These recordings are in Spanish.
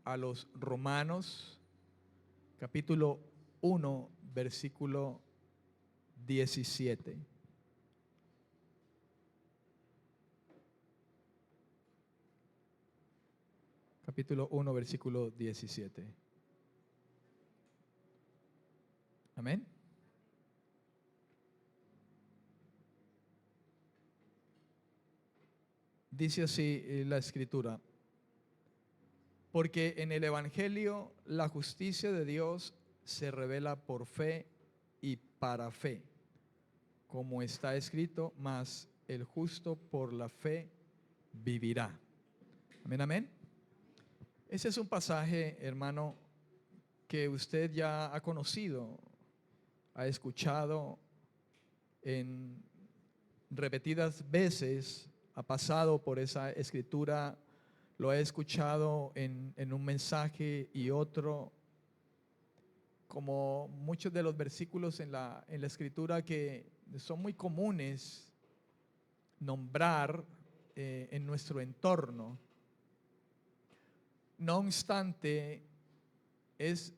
a los Romanos, capítulo 1, versículo 17. Capítulo 1, versículo 17. Amén. Dice así la escritura: porque en el Evangelio la justicia de Dios se revela por fe y para fe, como está escrito, mas el justo por la fe vivirá. Amén, amén. Ese es un pasaje, hermano, que usted ya ha conocido, ha escuchado en repetidas veces, ha pasado por esa escritura, lo ha escuchado en un mensaje y otro, como muchos de los versículos en la escritura que son muy comunes nombrar en nuestro entorno. No obstante, es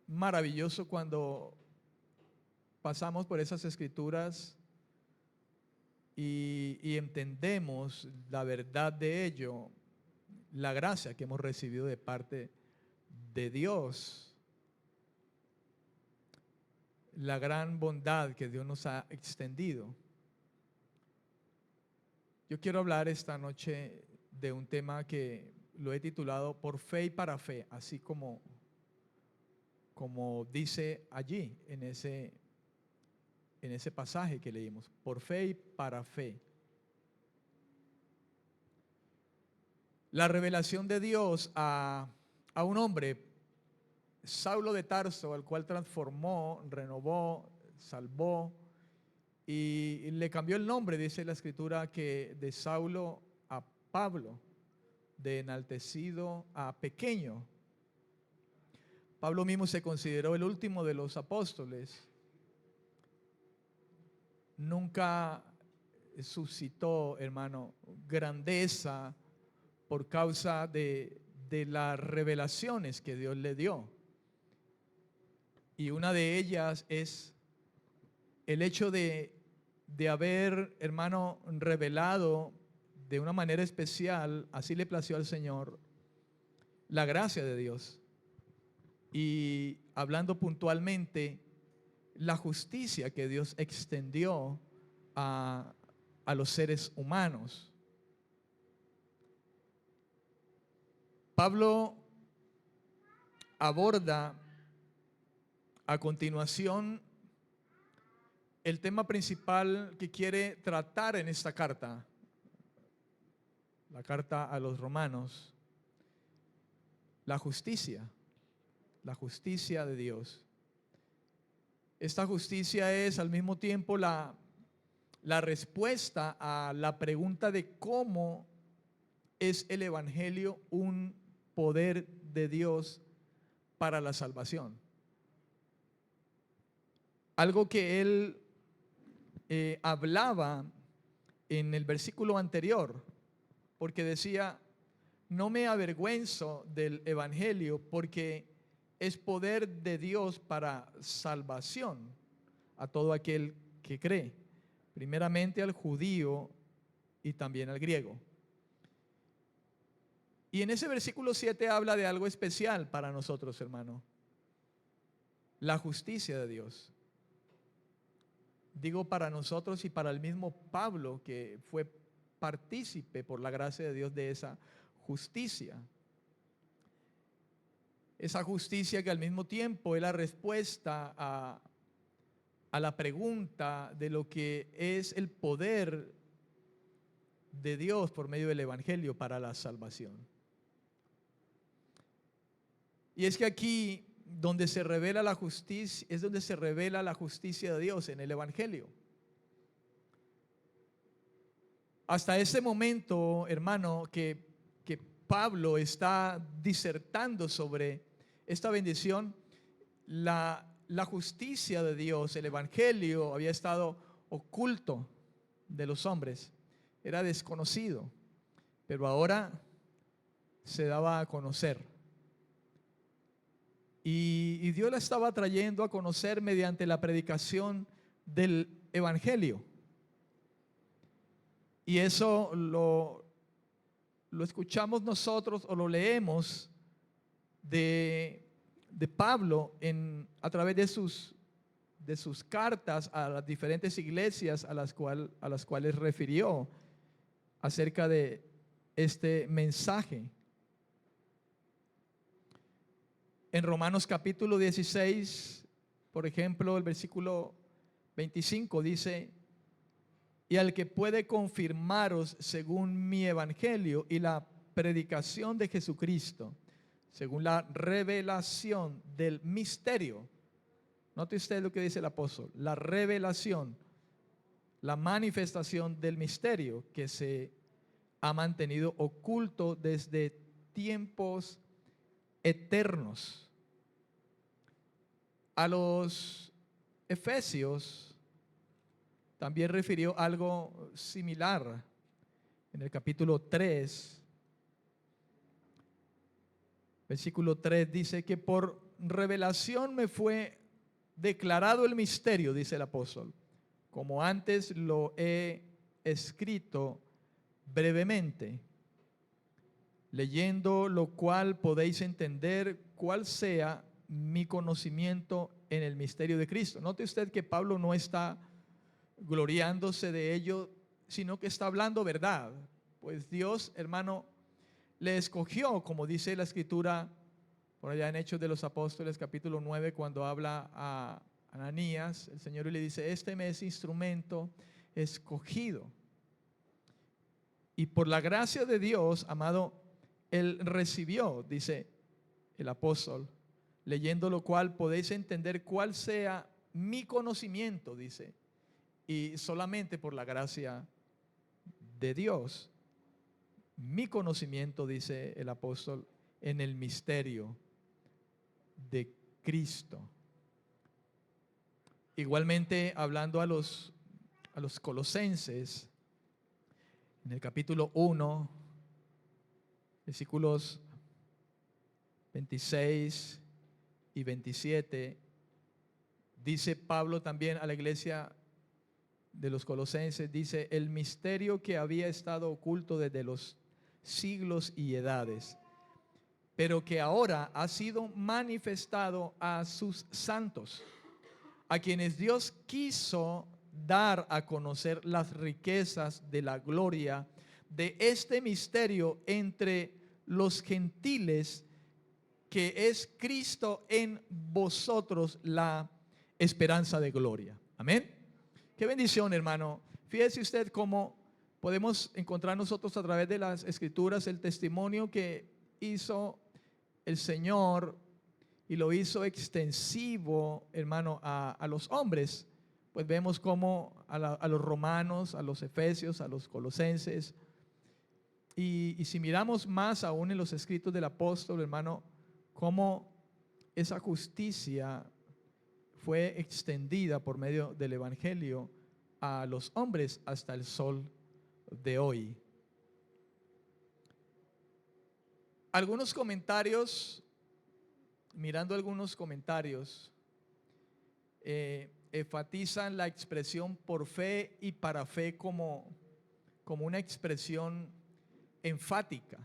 maravilloso cuando pasamos por esas escrituras y entendemos la verdad de ello, la gracia que hemos recibido de parte de Dios, la gran bondad que Dios nos ha extendido. Yo quiero hablar esta noche de un tema que lo he titulado Por fe y para fe, así como dice allí en ese pasaje que leímos, por fe y para fe. La revelación de Dios a un hombre, Saulo de Tarso, al cual transformó, renovó, salvó y le cambió el nombre, dice la escritura, que de Saulo a Pablo, de enaltecido a pequeño. Pablo mismo se consideró el último de los apóstoles. Nunca suscitó, hermano, grandeza por causa de las revelaciones que Dios le dio. Y una de ellas es el hecho de haber, hermano, revelado de una manera especial, así le plació al Señor, la gracia de Dios. Y hablando puntualmente, la justicia que Dios extendió a los seres humanos. Pablo aborda a continuación el tema principal que quiere tratar en esta carta, la carta a los romanos, la justicia de Dios. Esta justicia es al mismo tiempo la respuesta a la pregunta de cómo es el Evangelio un poder de Dios para la salvación. Algo que él hablaba en el versículo anterior, porque decía, no me avergüenzo del Evangelio porque es poder de Dios para salvación a todo aquel que cree, primeramente al judío y también al griego. Y en ese versículo 7 habla de algo especial para nosotros, hermano, la justicia de Dios. Digo para nosotros y para el mismo Pablo, que fue partícipe por la gracia de Dios de esa justicia. Esa justicia que al mismo tiempo es la respuesta a la pregunta de lo que es el poder de Dios por medio del Evangelio para la salvación. Y es que aquí donde se revela la justicia, es donde se revela la justicia de Dios en el Evangelio. Hasta ese momento, hermano, que Pablo está disertando sobre esta bendición, la justicia de Dios, el Evangelio había estado oculto de los hombres, era desconocido, pero ahora se daba a conocer. y Dios la estaba trayendo a conocer mediante la predicación del Evangelio. Y eso lo escuchamos nosotros o lo leemos de Pablo a través de sus cartas a las diferentes iglesias a las cuales refirió acerca de este mensaje. En Romanos capítulo 16, por ejemplo, el versículo 25 dice: y al que puede confirmaros según mi evangelio y la predicación de Jesucristo, según la revelación del misterio. Note usted lo que dice el apóstol: la revelación, la manifestación del misterio que se ha mantenido oculto desde tiempos eternos. A los Efesios también refirió algo similar en el capítulo 3, versículo 3 dice que por revelación me fue declarado el misterio, dice el apóstol, como antes lo he escrito brevemente, leyendo lo cual podéis entender cuál sea mi conocimiento en el misterio de Cristo. Note usted que Pablo no está gloriándose de ello, sino que está hablando verdad. Pues Dios, hermano, le escogió, como dice la escritura por allá en Hechos de los Apóstoles capítulo 9, cuando habla a Ananías, el Señor le dice: este me es instrumento escogido. Y por la gracia de Dios, amado, él recibió, dice el apóstol, leyendo lo cual podéis entender cuál sea mi conocimiento, dice, y solamente por la gracia de Dios, mi conocimiento, dice el apóstol, en el misterio de Cristo. Igualmente, hablando a los colosenses, en el capítulo 1, versículos 26 y 27, dice Pablo también a la iglesia de los colosenses, dice: el misterio que había estado oculto desde los siglos y edades, pero que ahora ha sido manifestado a sus santos, a quienes Dios quiso dar a conocer las riquezas de la gloria de este misterio entre los gentiles, que es Cristo en vosotros, la esperanza de gloria. Amén. Qué bendición, hermano. Fíjese usted cómo podemos encontrar nosotros a través de las escrituras el testimonio que hizo el Señor, y lo hizo extensivo, hermano, a los hombres. Pues vemos cómo a los romanos, a los efesios, a los colosenses, y si miramos más aún en los escritos del apóstol, hermano, cómo esa justicia fue extendida por medio del evangelio a los hombres hasta el sol de hoy. Algunos comentarios, mirando algunos comentarios, enfatizan la expresión por fe y para fe como una expresión enfática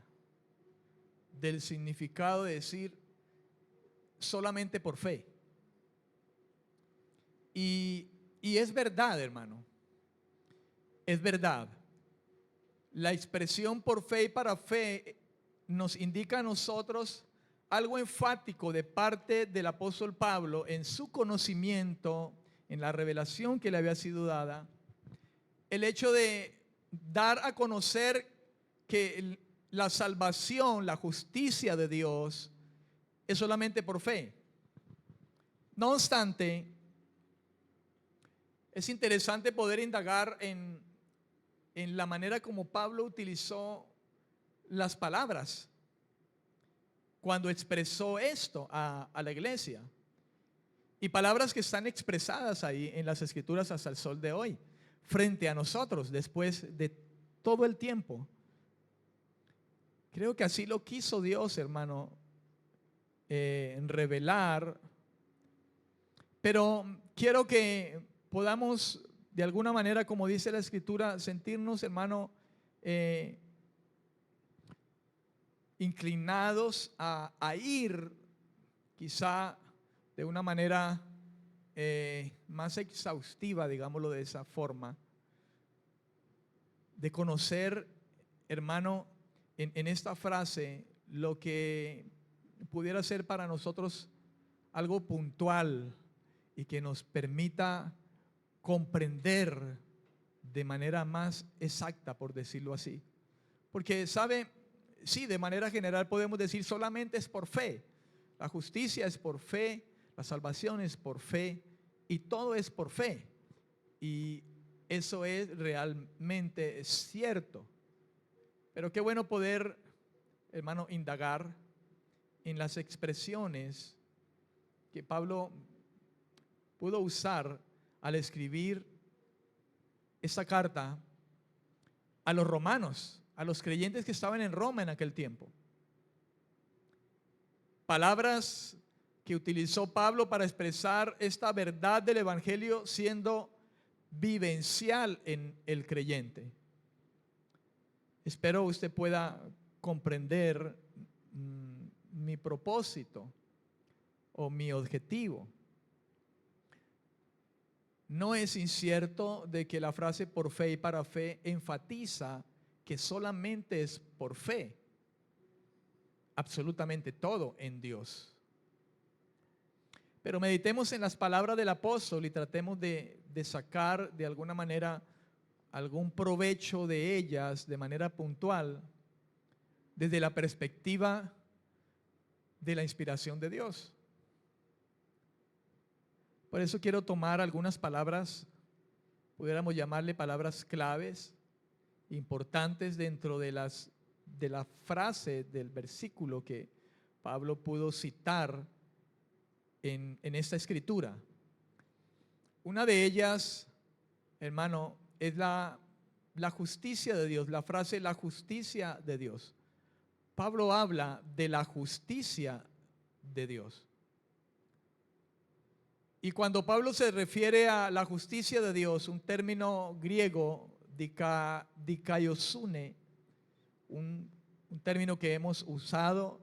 del significado de decir solamente por fe. Y es verdad, hermano, es verdad. La expresión por fe y para fe nos indica a nosotros algo enfático de parte del apóstol Pablo en su conocimiento, en la revelación que le había sido dada, el hecho de dar a conocer que la salvación, la justicia de Dios es solamente por fe. No obstante, es interesante poder indagar en la manera como Pablo utilizó las palabras cuando expresó esto a la iglesia, y palabras que están expresadas ahí en las escrituras hasta el sol de hoy, frente a nosotros, después de todo el tiempo. Creo que así lo quiso Dios, hermano, revelar, pero quiero que podamos de alguna manera, como dice la Escritura, sentirnos, hermano, inclinados a ir quizá de una manera más exhaustiva, digámoslo de esa forma, de conocer, hermano, en esta frase lo que pudiera ser para nosotros algo puntual y que nos permita comprender de manera más exacta, por decirlo así. Porque, ¿sabe? Sí, de manera general podemos decir solamente es por fe. La justicia es por fe, la salvación es por fe y todo es por fe. Y eso es realmente cierto. Pero qué bueno poder, hermano, indagar en las expresiones que Pablo pudo usar al escribir esta carta a los romanos, a los creyentes que estaban en Roma en aquel tiempo. Palabras que utilizó Pablo para expresar esta verdad del Evangelio siendo vivencial en el creyente. Espero usted pueda comprender mi propósito o mi objetivo. No es incierto de que la frase por fe y para fe enfatiza que solamente es por fe, absolutamente todo en Dios. Pero meditemos en las palabras del apóstol y tratemos de sacar de alguna manera algún provecho de ellas de manera puntual desde la perspectiva de la inspiración de Dios. Por eso quiero tomar algunas palabras, pudiéramos llamarle palabras claves, importantes dentro de la frase del versículo que Pablo pudo citar en esta escritura. Una de ellas, hermano, es la justicia de Dios, la frase la justicia de Dios. Pablo habla de la justicia de Dios. Y cuando Pablo se refiere a la justicia de Dios, un término griego, dikaiosune, un término que hemos usado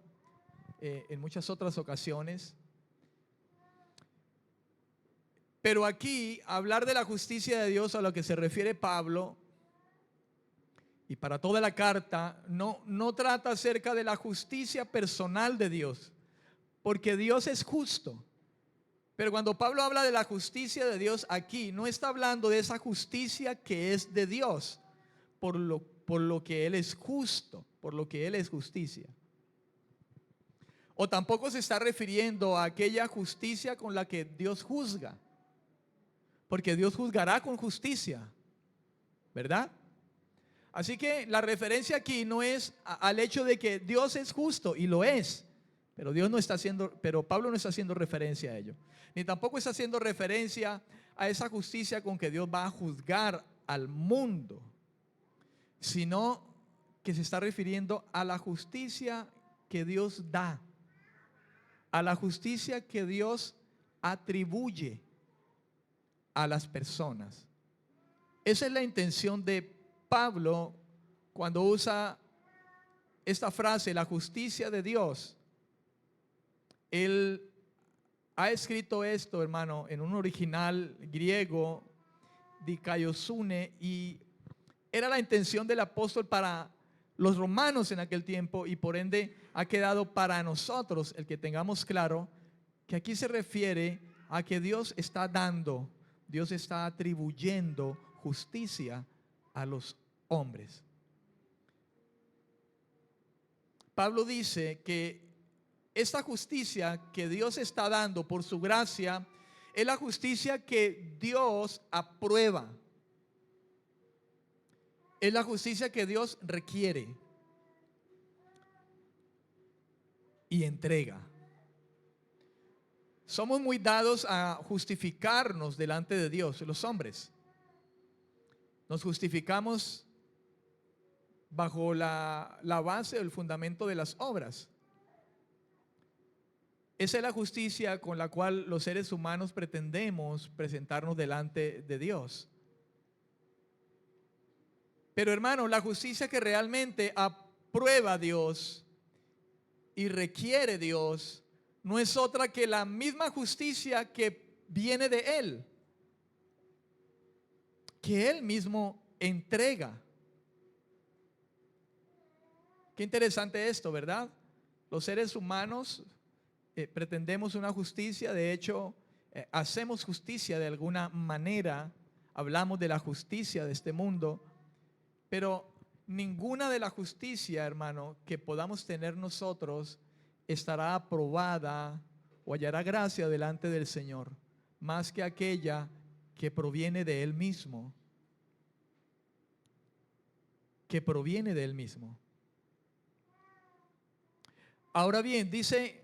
en muchas otras ocasiones. Pero aquí, hablar de la justicia de Dios a lo que se refiere Pablo, y para toda la carta, no trata acerca de la justicia personal de Dios, porque Dios es justo. Pero cuando Pablo habla de la justicia de Dios aquí, no está hablando de esa justicia que es de Dios, por lo que Él es justo, por lo que Él es justicia. O tampoco se está refiriendo a aquella justicia con la que Dios juzga, porque Dios juzgará con justicia, ¿verdad? Así que la referencia aquí no es al hecho de que Dios es justo, y lo es, pero Pablo no está haciendo referencia a ello, ni tampoco está haciendo referencia a esa justicia con que Dios va a juzgar al mundo, sino que se está refiriendo a la justicia que Dios da, a la justicia que Dios atribuye a las personas. Esa es la intención de Pablo cuando usa esta frase, la justicia de Dios. Él ha escrito esto, hermano, en un original griego, dikaiosune, y era la intención del apóstol para los romanos en aquel tiempo, y por ende ha quedado para nosotros el que tengamos claro que aquí se refiere a que Dios está dando, Dios está atribuyendo justicia a los hombres. Pablo dice que esta justicia que Dios está dando por su gracia es la justicia que Dios aprueba. Es la justicia que Dios requiere y entrega. Somos muy dados a justificarnos delante de Dios, los hombres. Nos justificamos bajo la base o el fundamento de las obras. Esa es la justicia con la cual los seres humanos pretendemos presentarnos delante de Dios. Pero hermano, la justicia que realmente aprueba Dios y requiere Dios no es otra que la misma justicia que viene de Él, que Él mismo entrega. Qué interesante esto, ¿verdad? Los seres humanos pretendemos una justicia, de hecho, hacemos justicia de alguna manera, hablamos de la justicia de este mundo, pero ninguna de la justicia, hermano, que podamos tener nosotros estará aprobada o hallará gracia delante del Señor, más que aquella que proviene de Él mismo, que proviene de Él mismo. Ahora bien, dice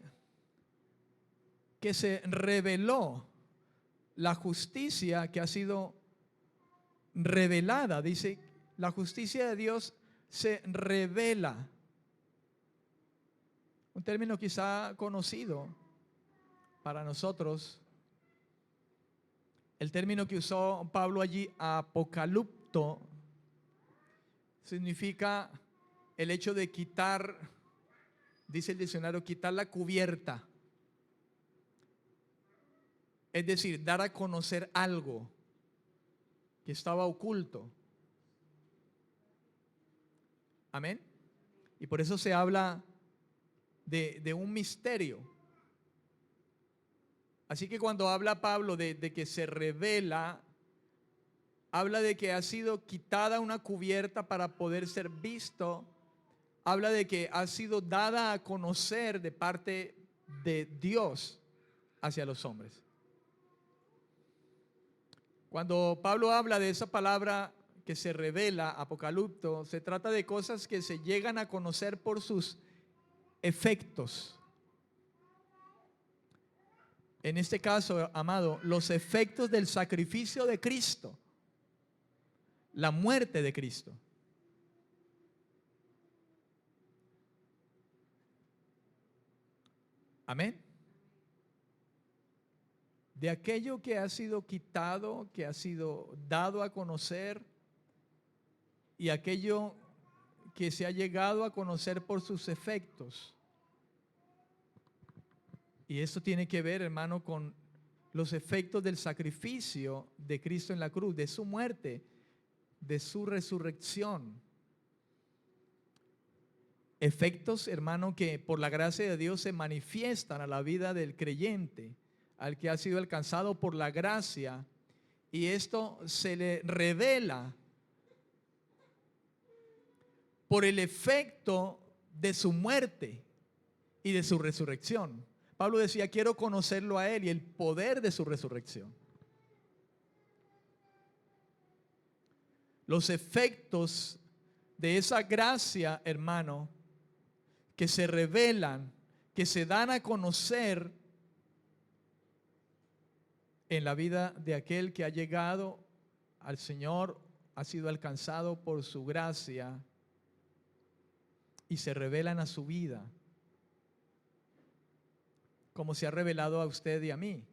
que se reveló la justicia que ha sido revelada. Dice, la justicia de Dios se revela. Un término quizá conocido para nosotros. El término que usó Pablo allí, apocalipto, significa el hecho de quitar, dice el diccionario, quitar la cubierta. Es decir, dar a conocer algo que estaba oculto. Amén. Y por eso se habla de un misterio. Así que cuando habla Pablo de que se revela, habla de que ha sido quitada una cubierta para poder ser visto. Habla de que ha sido dada a conocer de parte de Dios hacia los hombres. Cuando Pablo habla de esa palabra que se revela, apocalipto, se trata de cosas que se llegan a conocer por sus efectos. En este caso, amado, los efectos del sacrificio de Cristo, la muerte de Cristo. Amén. De aquello que ha sido quitado, que ha sido dado a conocer, y aquello que se ha llegado a conocer por sus efectos. Y esto tiene que ver, hermano, con los efectos del sacrificio de Cristo en la cruz, de su muerte, de su resurrección. Efectos, hermano, que por la gracia de Dios se manifiestan a la vida del creyente, al que ha sido alcanzado por la gracia, y esto se le revela por el efecto de su muerte y de su resurrección. Pablo decía, quiero conocerlo a Él y el poder de su resurrección. Los efectos de esa gracia, hermano, que se revelan, que se dan a conocer en la vida de aquel que ha llegado al Señor, ha sido alcanzado por su gracia y se revelan a su vida, como se ha revelado a usted y a mí.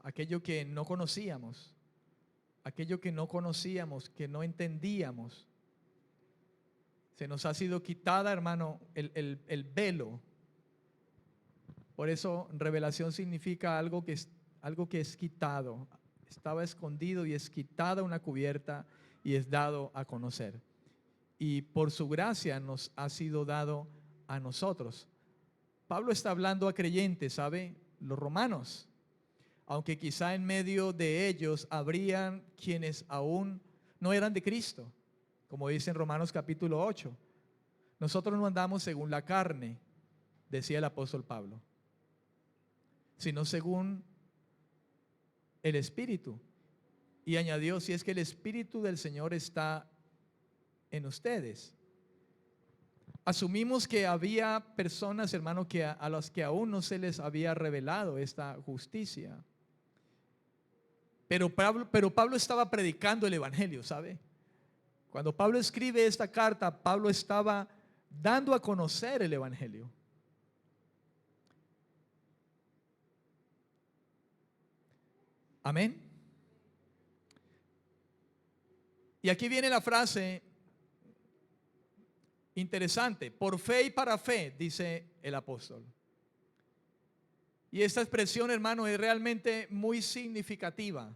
Aquello que no conocíamos, que no entendíamos, se nos ha sido quitada, hermano, el velo. Por eso revelación significa algo que es quitado. Estaba escondido y es quitada una cubierta y es dado a conocer. Y por su gracia nos ha sido dado a nosotros. Pablo está hablando a creyentes, ¿sabe? Los romanos. Aunque quizá en medio de ellos habrían quienes aún no eran de Cristo. Como dice en Romanos capítulo 8. Nosotros no andamos según la carne, decía el apóstol Pablo, sino según el Espíritu. Y añadió, si es que el Espíritu del Señor está en ustedes. Asumimos que había personas, hermano, a las que aún no se les había revelado esta justicia. Pero Pablo estaba predicando el Evangelio, ¿sabe? Cuando Pablo escribe esta carta, Pablo estaba dando a conocer el Evangelio. Amén. Y aquí viene la frase interesante: por fe y para fe, dice el apóstol. Y esta expresión, hermano, es realmente muy significativa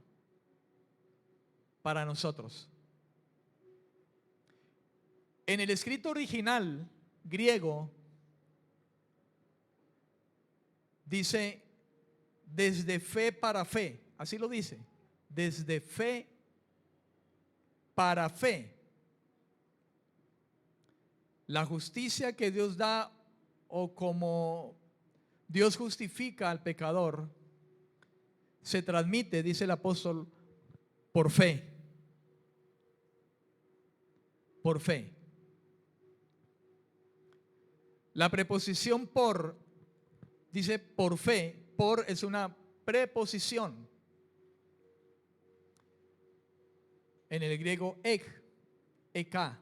para nosotros. En el escrito original griego dice desde fe para fe, así lo dice, desde fe para fe. La justicia que Dios da, o como Dios justifica al pecador, se transmite, dice el apóstol, por fe. Por fe. La preposición por, dice por fe. Por es una preposición. En el griego eka,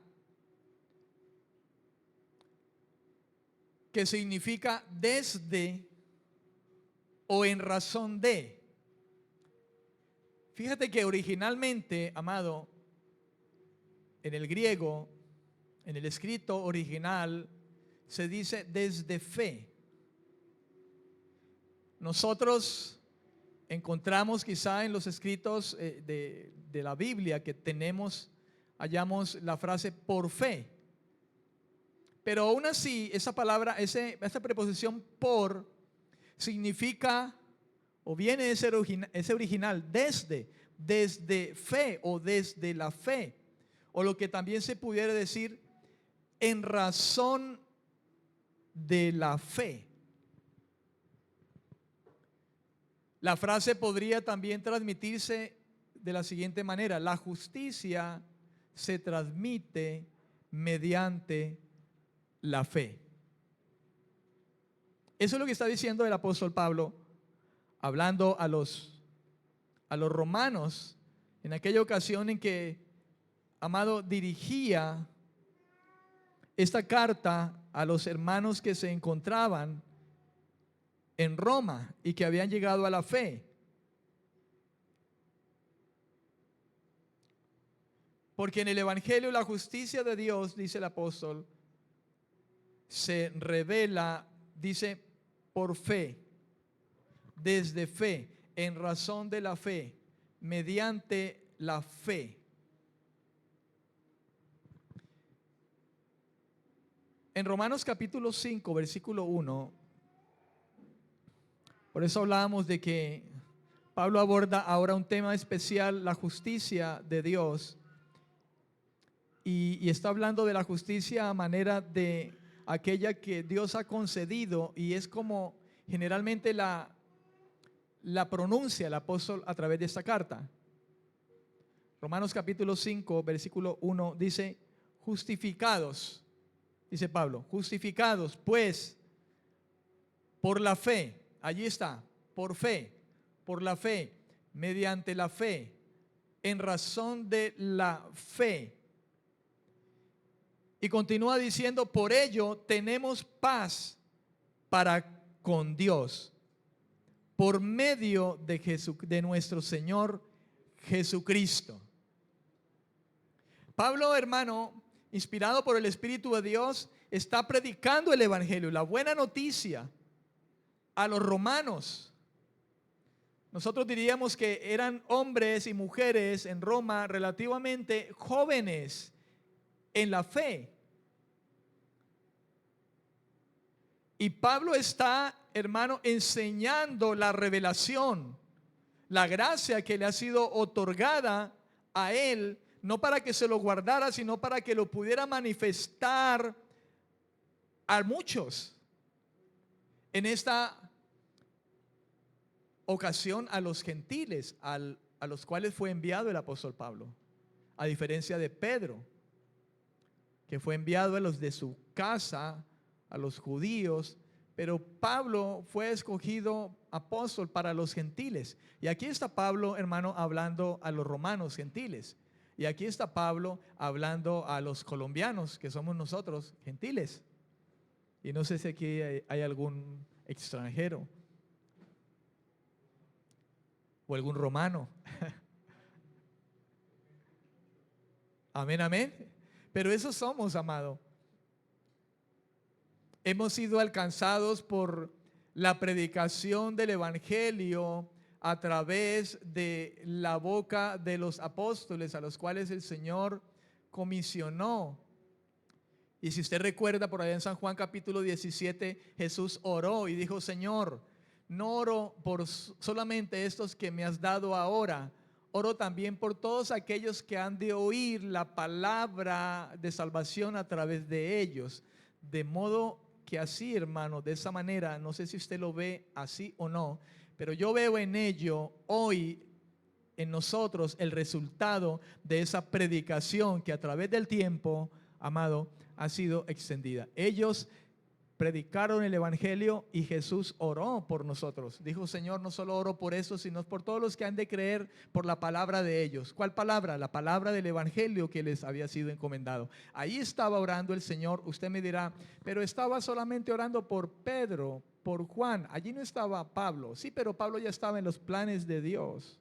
que significa desde o en razón de. Fíjate que originalmente, amado, en el griego, en el escrito original, se dice desde fe. Nosotros encontramos quizá en los escritos de la Biblia que hallamos la frase por fe. Pero aún así, esa palabra, esa preposición por, significa, o viene ese original, desde fe o desde la fe. O lo que también se pudiera decir, en razón de la fe. La frase podría también transmitirse de la siguiente manera: la justicia se transmite mediante la fe. Eso es lo que está diciendo el apóstol Pablo, hablando a los romanos, en aquella ocasión en que, amado, dirigía esta carta a los hermanos que se encontraban en Roma y que habían llegado a la fe. Porque en el Evangelio la justicia de Dios, dice el apóstol, se revela, dice, por fe, desde fe, en razón de la fe, mediante la fe. En Romanos capítulo 5, versículo 1, por eso hablábamos de que Pablo aborda ahora un tema especial, la justicia de Dios, y está hablando de la justicia a manera de aquella que Dios ha concedido, y es como generalmente la pronuncia el apóstol a través de esta carta. Romanos capítulo 5, versículo 1 dice: justificados, dice Pablo, justificados pues por la fe. Allí está, por la fe, mediante la fe, en razón de la fe. Y continúa diciendo: por ello tenemos paz para con Dios, por medio de nuestro Señor Jesucristo. Pablo, hermano, inspirado por el Espíritu de Dios, está predicando el Evangelio, la buena noticia, a los romanos. Nosotros diríamos que eran hombres y mujeres en Roma relativamente jóvenes en la fe. Y Pablo está, hermano, enseñando la revelación, la gracia que le ha sido otorgada a él, no para que se lo guardara, sino para que lo pudiera manifestar a muchos. En esta ocasión a los gentiles, a los cuales fue enviado el apóstol Pablo, a diferencia de Pedro, que fue enviado a los de su casa, a los judíos, pero Pablo fue escogido apóstol para los gentiles. Y aquí está Pablo, hermano, hablando a los romanos gentiles. Y aquí está Pablo hablando a los colombianos, que somos nosotros gentiles. Y no sé si aquí hay algún extranjero. o algún romano. Amén, amén. Pero eso somos, amado. Hemos sido alcanzados por la predicación del Evangelio a través de la boca de los apóstoles a los cuales el Señor comisionó. Y si usted recuerda, por allá en San Juan capítulo 17, Jesús oró y dijo: Señor, no oro por solamente estos que me has dado ahora, oro también por todos aquellos que han de oír la palabra de salvación a través de ellos. De modo que así, hermano, de esa manera, no sé si usted lo ve así o no, pero yo veo en ello hoy, en nosotros, el resultado de esa predicación que a través del tiempo, amado, ha sido extendida. Ellos predicaron el Evangelio y Jesús oró por nosotros. Dijo: Señor, no solo oro por eso, sino por todos los que han de creer por la palabra de ellos. ¿Cuál palabra? La palabra del Evangelio que les había sido encomendado. Ahí estaba orando el Señor. Usted me dirá: pero estaba solamente orando por Pedro, por Juan. Allí no estaba Pablo. Sí, pero Pablo ya estaba en los planes de Dios.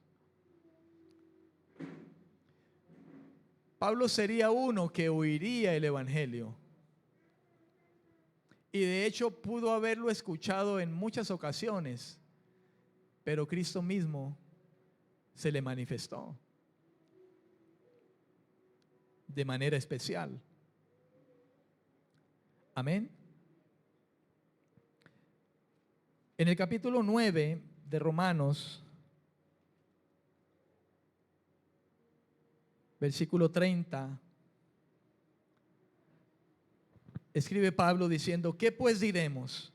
Pablo sería uno que oiría el Evangelio. Y de hecho pudo haberlo escuchado en muchas ocasiones, pero Cristo mismo se le manifestó de manera especial. Amén. En el capítulo 9 de Romanos, versículo 30, escribe Pablo diciendo: ¿qué pues diremos?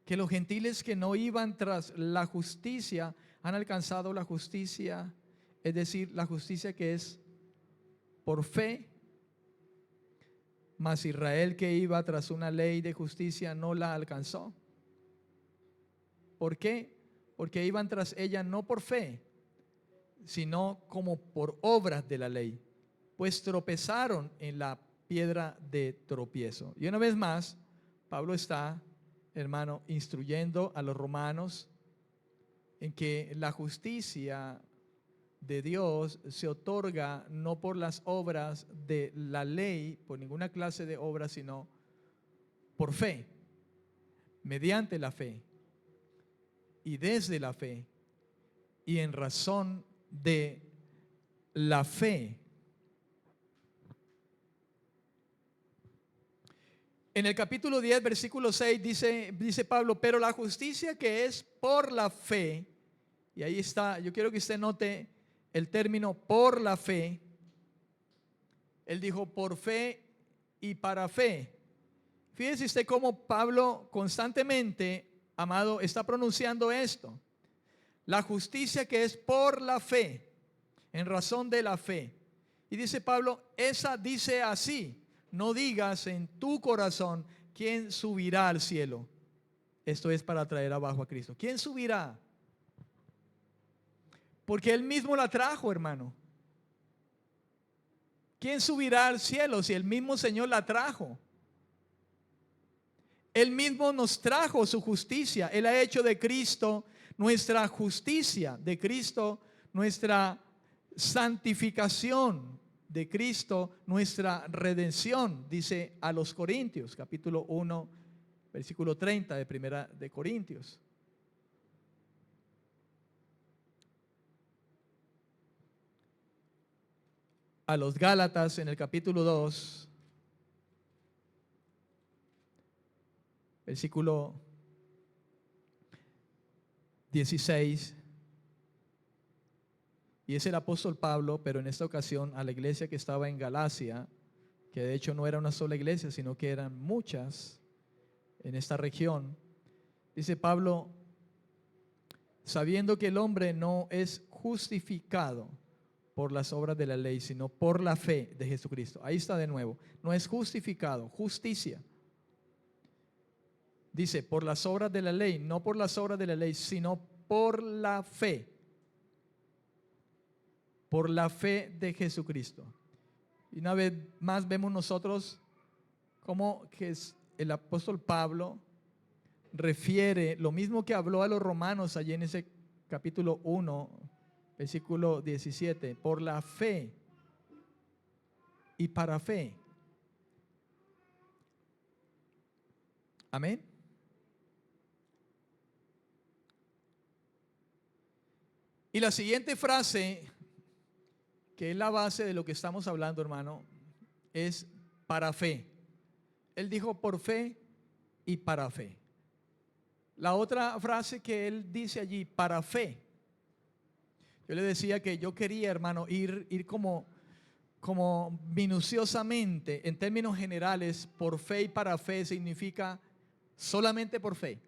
Que los gentiles que no iban tras la justicia han alcanzado la justicia, es decir, la justicia que es por fe, mas Israel que iba tras una ley de justicia no la alcanzó. ¿Por qué? Porque iban tras ella no por fe, sino como por obras de la ley, pues tropezaron en la piedra de tropiezo. Y una vez más, Pablo está, hermano, instruyendo a los romanos en que la justicia de Dios se otorga no por las obras de la ley, por ninguna clase de obra, sino por fe, mediante la fe y desde la fe y en razón de la fe. En el capítulo 10, versículo 6 dice Pablo: pero la justicia que es por la fe, y ahí está, yo quiero que usted note el término por la fe. Él dijo por fe y para fe. Fíjese usted cómo Pablo constantemente, amado, está pronunciando esto. La justicia que es por la fe, en razón de la fe. Y dice Pablo: esa dice así: no digas en tu corazón quién subirá al cielo. Esto es para traer abajo a Cristo. ¿Quién subirá? Porque Él mismo la trajo, hermano. ¿Quién subirá al cielo si el mismo Señor la trajo? Él mismo nos trajo su justicia. Él ha hecho de Cristo nuestra justicia, de Cristo nuestra santificación, de Cristo nuestra redención, dice a los Corintios, capítulo 1, versículo 30 de Primera de Corintios. A los Gálatas en el capítulo 2, versículo 16. Y es el apóstol Pablo, pero en esta ocasión a la iglesia que estaba en Galacia, que de hecho no era una sola iglesia, sino que eran muchas en esta región. Dice Pablo: sabiendo que el hombre no es justificado por las obras de la ley, sino por la fe de Jesucristo. Ahí está de nuevo. No es justificado, justicia. Dice por las obras de la ley, no por las obras de la ley, sino por la fe. Por la fe de Jesucristo. Y una vez más vemos nosotros cómo que el apóstol Pablo refiere lo mismo que habló a los romanos allí en ese capítulo 1, versículo 17. Por la fe y para fe. Amén. Y la siguiente frase, que es la base de lo que estamos hablando, hermano, es para fe. Él dijo por fe y para fe. La otra frase que él dice allí, para fe. Yo le decía que yo quería, hermano, ir como minuciosamente, en términos generales, por fe y para fe significa solamente por fe.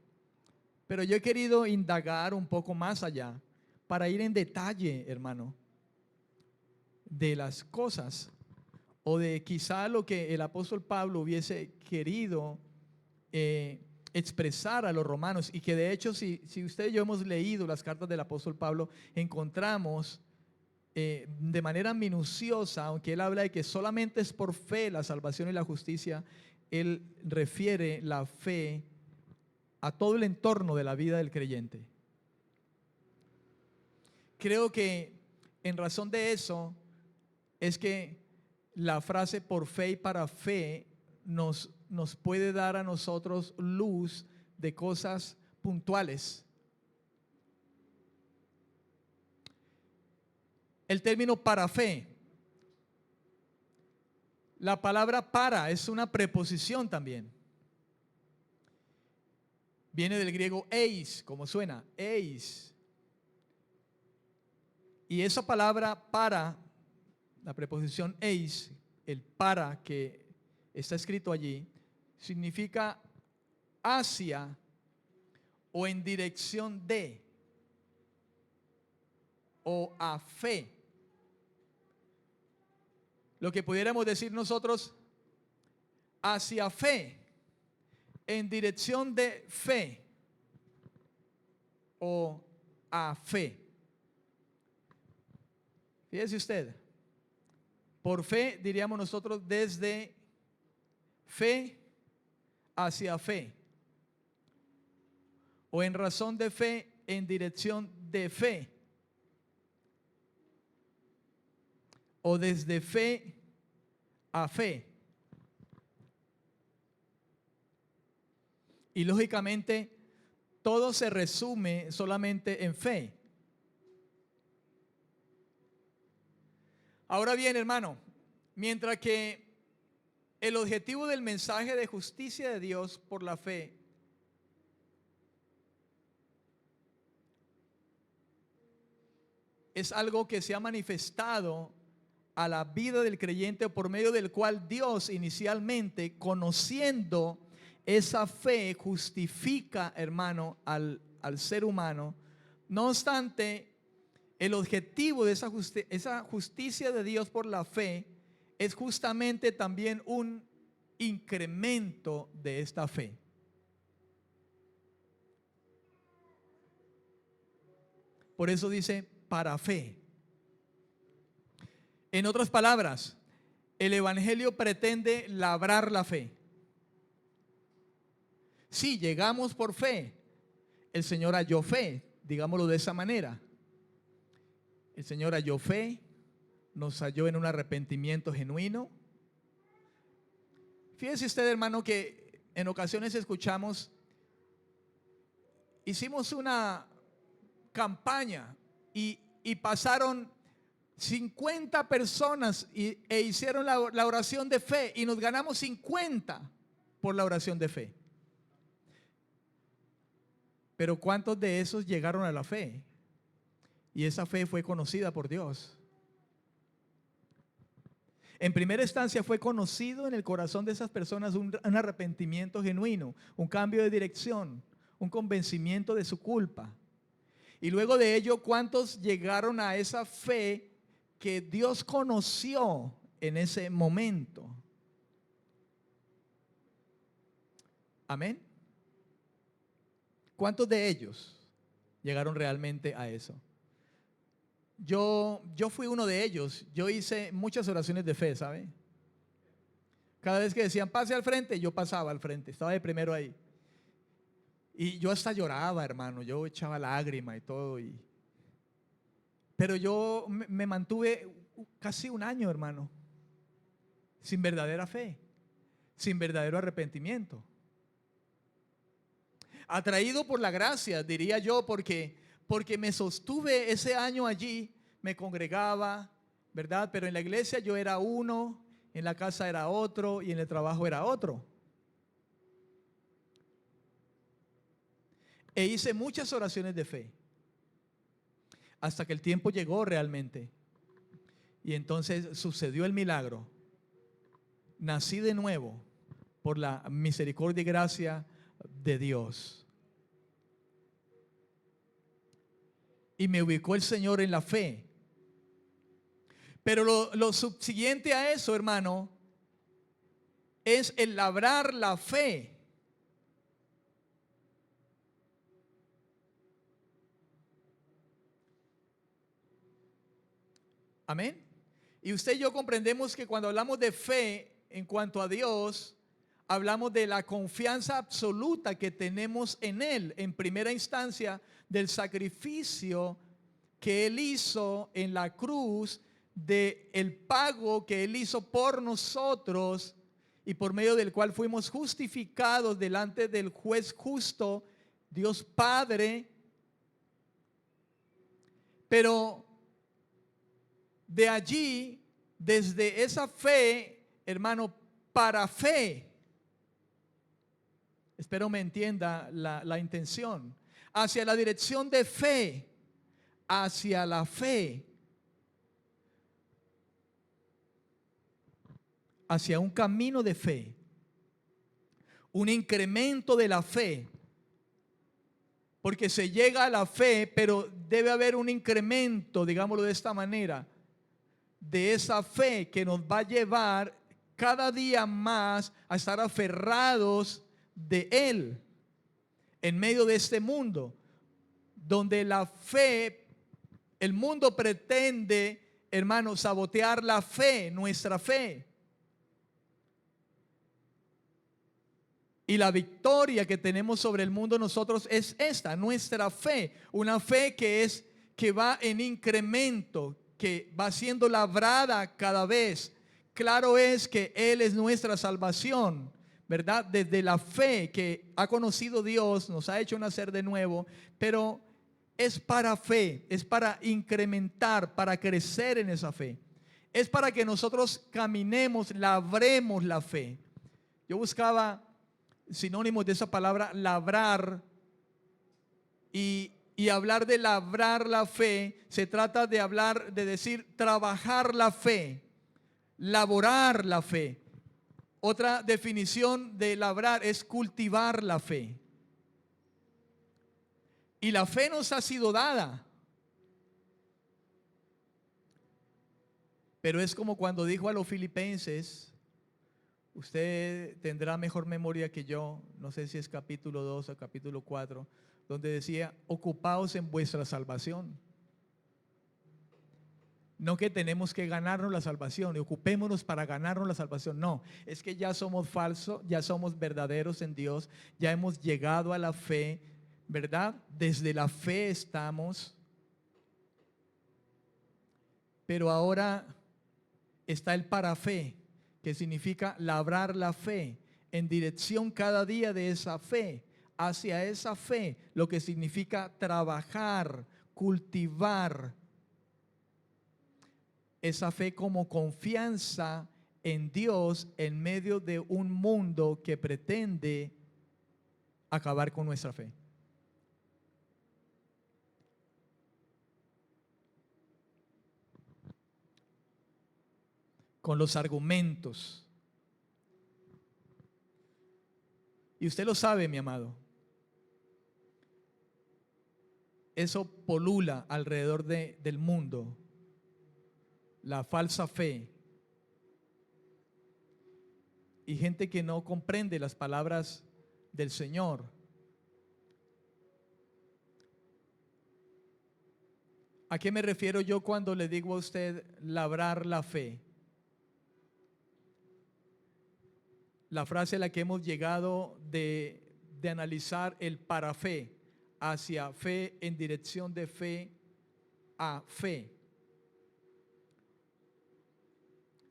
Pero yo he querido indagar un poco más allá para ir en detalle, hermano, de las cosas o de quizá lo que el apóstol Pablo hubiese querido expresar a los romanos, y que de hecho si usted y yo hemos leído las cartas del apóstol Pablo, encontramos de manera minuciosa, aunque él habla de que solamente es por fe la salvación y la justicia, él refiere la fe a todo el entorno de la vida del creyente. Creo que en razón de eso es que la frase por fe y para fe nos puede dar a nosotros luz de cosas puntuales. El término para fe, la palabra para es una preposición también. Viene del griego eis, como suena, eis. Y esa palabra para, la preposición eis, el para que está escrito allí, significa hacia o en dirección de o a fe. Lo que pudiéramos decir nosotros, hacia fe, en dirección de fe o a fe. Fíjese usted, por fe diríamos nosotros desde fe hacia fe, o en razón de fe en dirección de fe, o desde fe a fe. Y lógicamente todo se resume solamente en fe. Ahora bien, hermano, mientras que el objetivo del mensaje de justicia de Dios por la fe es algo que se ha manifestado a la vida del creyente, por medio del cual Dios inicialmente, conociendo esa fe, justifica, hermano, al ser humano. No obstante, el objetivo de esa justicia de Dios por la fe es justamente también un incremento de esta fe. Por eso dice para fe. En otras palabras, el evangelio pretende labrar la fe. Si llegamos por fe, el Señor halló fe, digámoslo de esa manera. El Señor halló fe, nos halló en un arrepentimiento genuino. Fíjese usted, hermano, que en ocasiones hicimos una campaña y pasaron 50 personas e hicieron la oración de fe, y nos ganamos 50 por la oración de fe. Pero ¿cuántos de esos llegaron a la fe? Y esa fe fue conocida por Dios. En primera instancia fue conocido en el corazón de esas personas un arrepentimiento genuino, un cambio de dirección, un convencimiento de su culpa. Y luego de ello, ¿cuántos llegaron a esa fe que Dios conoció en ese momento? Amén. ¿Cuántos de ellos llegaron realmente a eso? Yo fui uno de ellos. Yo hice muchas oraciones de fe, ¿sabe? Cada vez que decían pase al frente, yo pasaba al frente, estaba de primero ahí. Y yo hasta lloraba, hermano, yo echaba lágrimas y todo. Pero yo me mantuve casi un año, hermano, sin verdadera fe, sin verdadero arrepentimiento. Atraído por la gracia, diría yo, porque me sostuve ese año allí, me congregaba, ¿verdad? Pero en la iglesia yo era uno, en la casa era otro y en el trabajo era otro. E hice muchas oraciones de fe, hasta que el tiempo llegó realmente. Y entonces sucedió el milagro. Nací de nuevo por la misericordia y gracia de Dios. Y me ubicó el Señor en la fe. Pero lo subsiguiente a eso, hermano, es el labrar la fe. Amén. Y usted y yo comprendemos que cuando hablamos de fe en cuanto a Dios, hablamos de la confianza absoluta que tenemos en Él, en primera instancia, del sacrificio que Él hizo en la cruz, del pago que Él hizo por nosotros y por medio del cual fuimos justificados delante del juez justo, Dios Padre. Pero de allí, desde esa fe, hermano, para fe, espero me entienda la intención, hacia la dirección de fe, hacia la fe, hacia un camino de fe, un incremento de la fe, porque se llega a la fe, pero debe haber un incremento, digámoslo de esta manera, de esa fe que nos va a llevar cada día más a estar aferrados de Él en medio de este mundo, donde la fe, el mundo pretende, hermano, sabotear la fe, nuestra fe. Y la victoria que tenemos sobre el mundo nosotros es esta, nuestra fe, una fe que va en incremento, que va siendo labrada cada vez. Claro es que Él es nuestra salvación, ¿verdad? Desde la fe que ha conocido Dios, nos ha hecho nacer de nuevo, pero es para fe, es para incrementar, para crecer en esa fe. Es para que nosotros caminemos, labremos la fe. Yo buscaba sinónimos de esa palabra labrar, y hablar de labrar la fe se trata de hablar, de decir trabajar la fe, laborar la fe. Otra definición de labrar es cultivar la fe. Y la fe nos ha sido dada. Pero es como cuando dijo a los filipenses, usted tendrá mejor memoria que yo, no sé si es capítulo 2 o capítulo 4, donde decía, ocupaos en vuestra salvación. No que tenemos que ganarnos la salvación y ocupémonos para ganarnos la salvación. No, es que ya somos falsos, ya somos verdaderos en Dios, ya hemos llegado a la fe, ¿verdad? Desde la fe estamos. Pero ahora está el para fe, que significa labrar la fe, en dirección cada día de esa fe, hacia esa fe, lo que significa trabajar, cultivar esa fe como confianza en Dios en medio de un mundo que pretende acabar con nuestra fe. Con los argumentos. Y usted lo sabe, mi amado. Eso polula alrededor del mundo. La falsa fe. Y gente que no comprende las palabras del Señor. ¿A qué me refiero yo cuando le digo a usted labrar la fe? La frase a la que hemos llegado de analizar el para fe, hacia fe, en dirección de fe, a fe.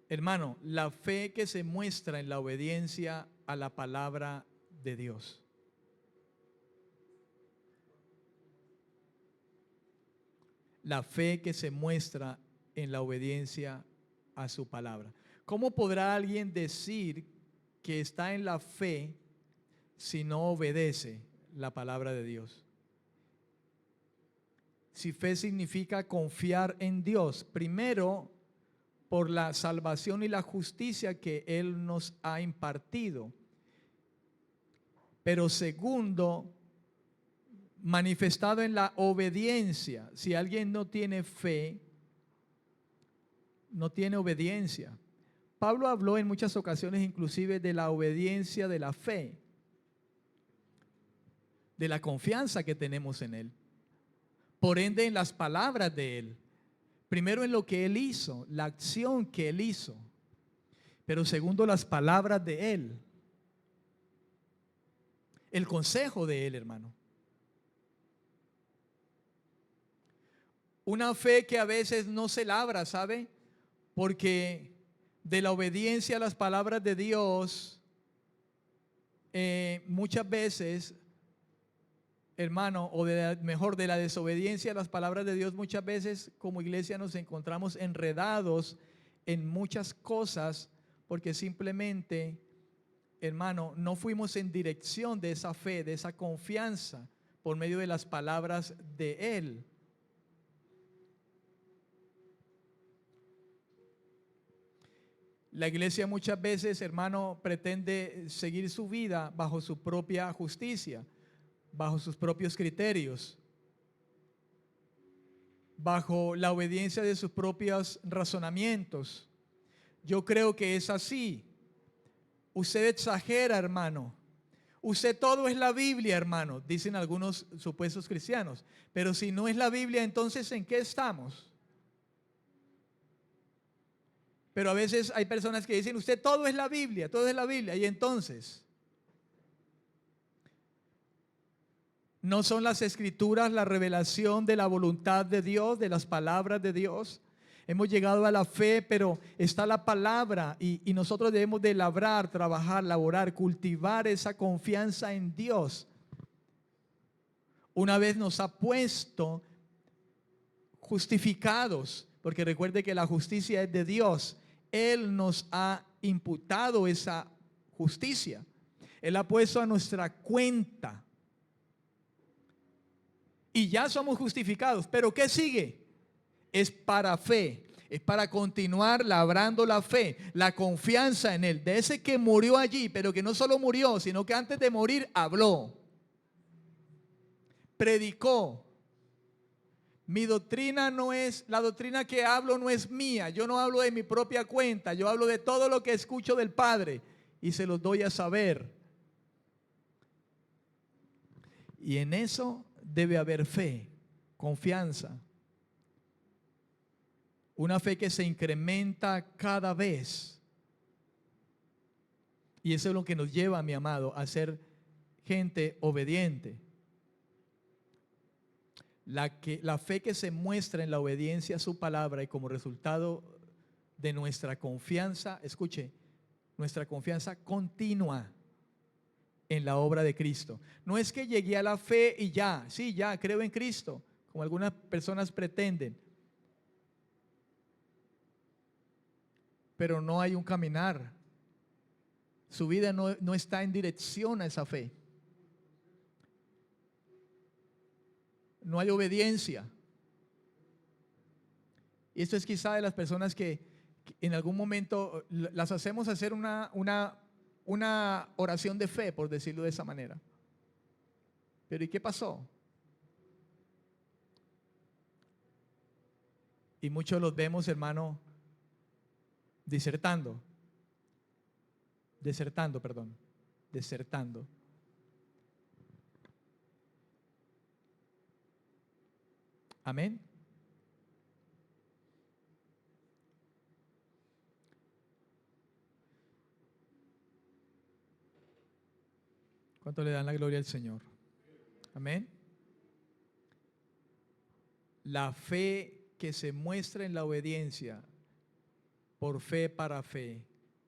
Hermano, la fe que se muestra en la obediencia a la palabra de Dios. La fe que se muestra en la obediencia a su palabra. ¿Cómo podrá alguien decir que está en la fe si no obedece la palabra de Dios? Si fe significa confiar en Dios, primero por la salvación y la justicia que Él nos ha impartido, pero segundo, manifestado en la obediencia. Si alguien no tiene fe, no tiene obediencia. Pablo habló en muchas ocasiones inclusive de la obediencia de la fe, de la confianza que tenemos en Él. Por ende, en las palabras de Él. Primero en lo que Él hizo, la acción que Él hizo. Pero segundo, las palabras de Él. El consejo de Él, hermano. Una fe que a veces no se labra, ¿sabe? Porque de la obediencia a las palabras de Dios, muchas veces, hermano, o mejor, de la desobediencia a las palabras de Dios, muchas veces como iglesia nos encontramos enredados en muchas cosas porque simplemente, hermano, no fuimos en dirección de esa fe, de esa confianza por medio de las palabras de Él. La iglesia muchas veces, hermano, pretende seguir su vida bajo su propia justicia, bajo sus propios criterios, bajo la obediencia de sus propios razonamientos. Yo creo que es así. Usted exagera, hermano. Usted todo es la Biblia, hermano, dicen algunos supuestos cristianos. Pero si no es la Biblia, entonces ¿en qué estamos? Pero a veces hay personas que dicen, usted todo es la Biblia, todo es la Biblia. Y entonces, ¿no son las escrituras la revelación de la voluntad de Dios, de las palabras de Dios? Hemos llegado a la fe, pero está la palabra y nosotros debemos de labrar, trabajar, laborar, cultivar esa confianza en Dios. Una vez nos ha puesto justificados, porque recuerde que la justicia es de Dios. Él nos ha imputado esa justicia. Él ha puesto a nuestra cuenta. Y ya somos justificados. ¿Pero qué sigue? Es para fe. Es para continuar labrando la fe, la confianza en Él. De ese que murió allí, pero que no solo murió, sino que antes de morir habló, predicó. Mi doctrina no es, la doctrina que hablo no es mía. Yo no hablo de mi propia cuenta. Yo hablo de todo lo que escucho del Padre y se los doy a saber. Y en eso debe haber fe, confianza. Una fe que se incrementa cada vez. Y eso es lo que nos lleva, mi amado, a ser gente obediente. La fe que se muestra en la obediencia a su palabra y como resultado de nuestra confianza, escuche, nuestra confianza continua en la obra de Cristo. No es que llegué a la fe y ya, sí, ya creo en Cristo, como algunas personas pretenden, pero no hay un caminar. Su vida no está en dirección a esa fe. No hay obediencia. Y esto es quizá de las personas que en algún momento las hacemos hacer una oración de fe, por decirlo de esa manera. Pero ¿y qué pasó? Y muchos los vemos, hermano, desertando. Amén. ¿Cuánto le dan la gloria al Señor? Amén. La fe que se muestra en la obediencia, por fe para fe,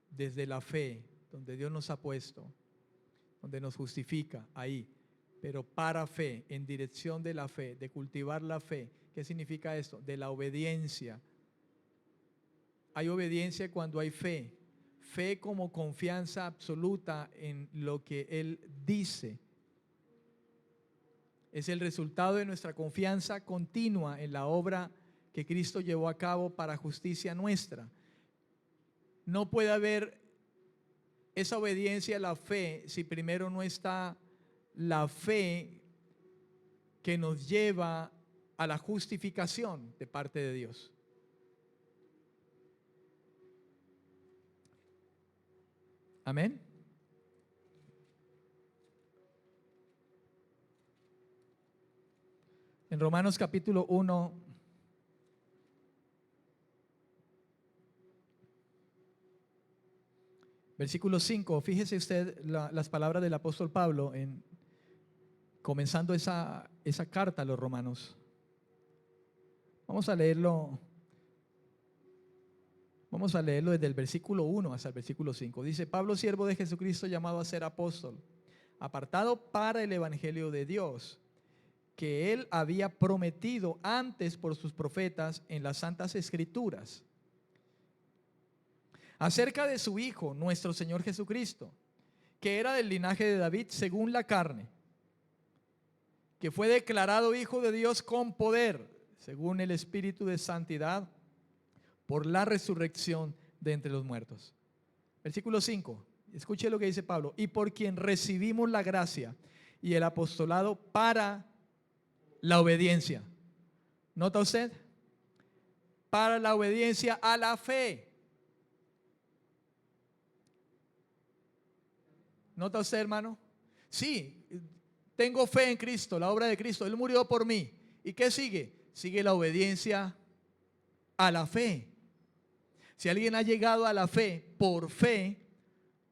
desde la fe, donde Dios nos ha puesto, donde nos justifica, ahí, pero para fe, en dirección de la fe, de cultivar la fe. ¿Qué significa esto? De la obediencia. Hay obediencia cuando hay fe. Fe como confianza absoluta en lo que Él dice. Es el resultado de nuestra confianza continua en la obra que Cristo llevó a cabo para justicia nuestra. No puede haber esa obediencia a la fe si primero no está la fe que nos lleva a la justificación de parte de Dios. Amén. En Romanos capítulo 1, versículo 5, fíjese usted las palabras del apóstol Pablo comenzando esa carta a los romanos. Vamos a leerlo desde el versículo 1 hasta el versículo 5. Dice: Pablo, siervo de Jesucristo, llamado a ser apóstol, apartado para el evangelio de Dios, que Él había prometido antes por sus profetas en las santas escrituras, acerca de su Hijo, nuestro Señor Jesucristo, que era del linaje de David según la carne, que fue declarado Hijo de Dios con poder, según el Espíritu de santidad, por la resurrección de entre los muertos. Versículo 5, escuche lo que dice Pablo: y por quien recibimos la gracia y el apostolado para la obediencia. ¿Nota usted? Para la obediencia a la fe. ¿Nota usted, hermano? Sí, tengo fe en Cristo, la obra de Cristo, Él murió por mí. ¿Y qué sigue? Sigue la obediencia a la fe. Si alguien ha llegado a la fe por fe,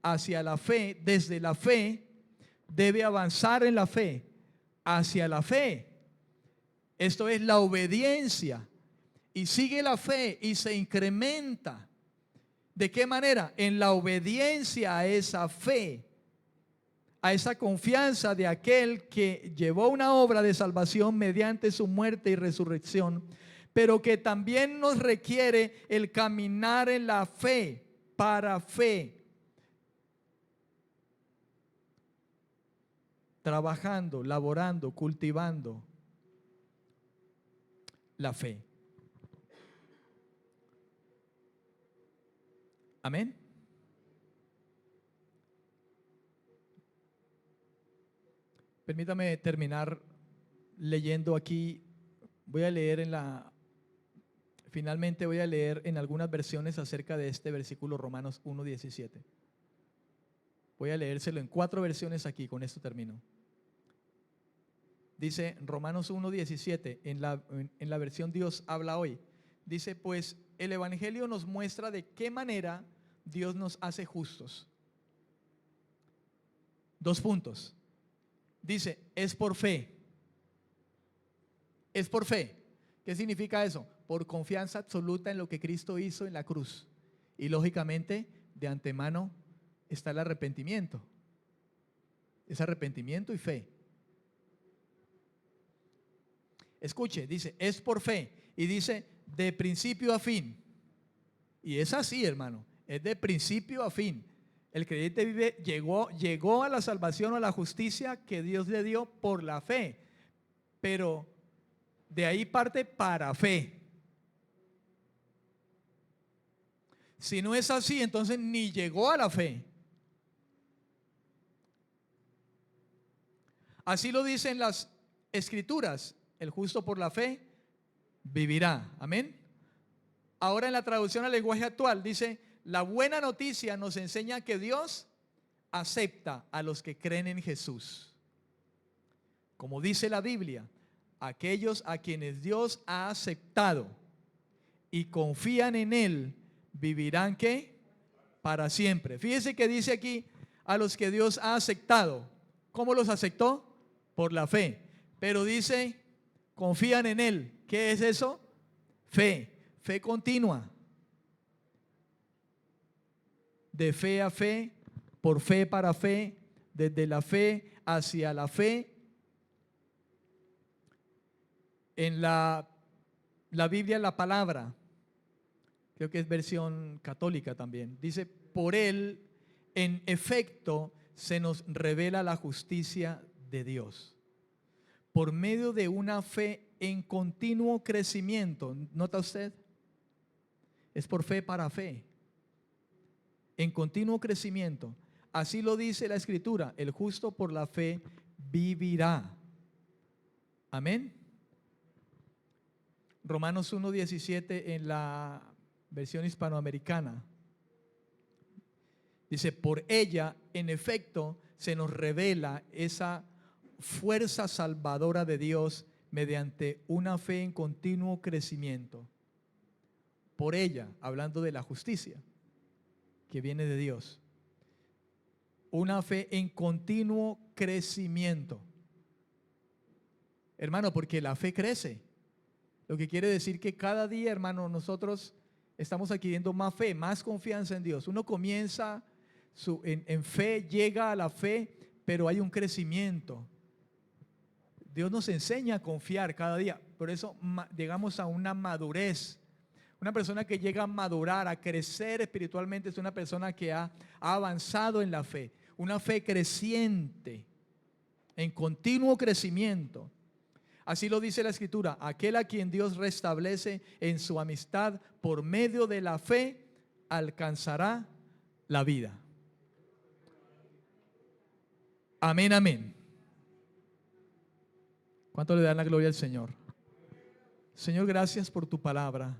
hacia la fe, desde la fe, debe avanzar en la fe, hacia la fe. Esto es la obediencia. Y sigue la fe y se incrementa. ¿De qué manera? En la obediencia a esa fe, a esa confianza de aquel que llevó una obra de salvación mediante su muerte y resurrección, pero que también nos requiere el caminar en la fe, para fe, trabajando, laborando, cultivando la fe. Amén. Permítame terminar leyendo aquí. Finalmente voy a leer en algunas versiones acerca de este versículo, Romanos 1:17. Voy a leérselo en 4 versiones aquí, con esto termino. Dice Romanos 1:17, en la versión Dios habla hoy. Dice: pues el evangelio nos muestra de qué manera Dios nos hace justos. 2 puntos. Dice: es por fe. Es por fe. ¿Qué significa eso? Por confianza absoluta en lo que Cristo hizo en la cruz. Y lógicamente, de antemano está el arrepentimiento. Es arrepentimiento y fe. Escuche, dice: es por fe. Y dice: de principio a fin. Y es así, hermano. Es de principio a fin. El creyente llegó a la salvación o a la justicia que Dios le dio por la fe. Pero de ahí parte para fe. Si no es así, entonces ni llegó a la fe. Así lo dicen las Escrituras: el justo por la fe vivirá. Amén. Ahora, en la traducción al lenguaje actual dice: la buena noticia nos enseña que Dios acepta a los que creen en Jesús. Como dice la Biblia, aquellos a quienes Dios ha aceptado y confían en Él vivirán, ¿qué? Para siempre. Fíjese que dice aquí: a los que Dios ha aceptado. ¿Cómo los aceptó? Por la fe. Pero dice: confían en Él. ¿Qué es eso? Fe continua. De fe a fe, por fe para fe, desde la fe hacia la fe. En la Biblia, la palabra, creo que es versión católica también, dice: por él, en efecto, se nos revela la justicia de Dios, por medio de una fe en continuo crecimiento. ¿Nota usted? Es por fe para fe, en continuo crecimiento. Así lo dice la Escritura: el justo por la fe vivirá. Amén. Romanos 1:17 en la versión hispanoamericana dice: por ella, en efecto, se nos revela esa fuerza salvadora de Dios mediante una fe en continuo crecimiento. Por ella, hablando de la justicia que viene de Dios. Una fe en continuo crecimiento. Hermano, porque la fe crece. Lo que quiere decir que cada día, hermano, nosotros estamos adquiriendo más fe, más confianza en Dios. Uno comienza en fe, llega a la fe, pero hay un crecimiento. Dios nos enseña a confiar cada día. Por eso llegamos a una madurez. Una persona que llega a madurar, a crecer espiritualmente, es una persona que ha avanzado en la fe. Una fe creciente, en continuo crecimiento. Así lo dice la Escritura: aquel a quien Dios restablece en su amistad por medio de la fe, alcanzará la vida. Amén, amén. ¿Cuánto le dan la gloria al Señor? Señor, gracias por tu palabra.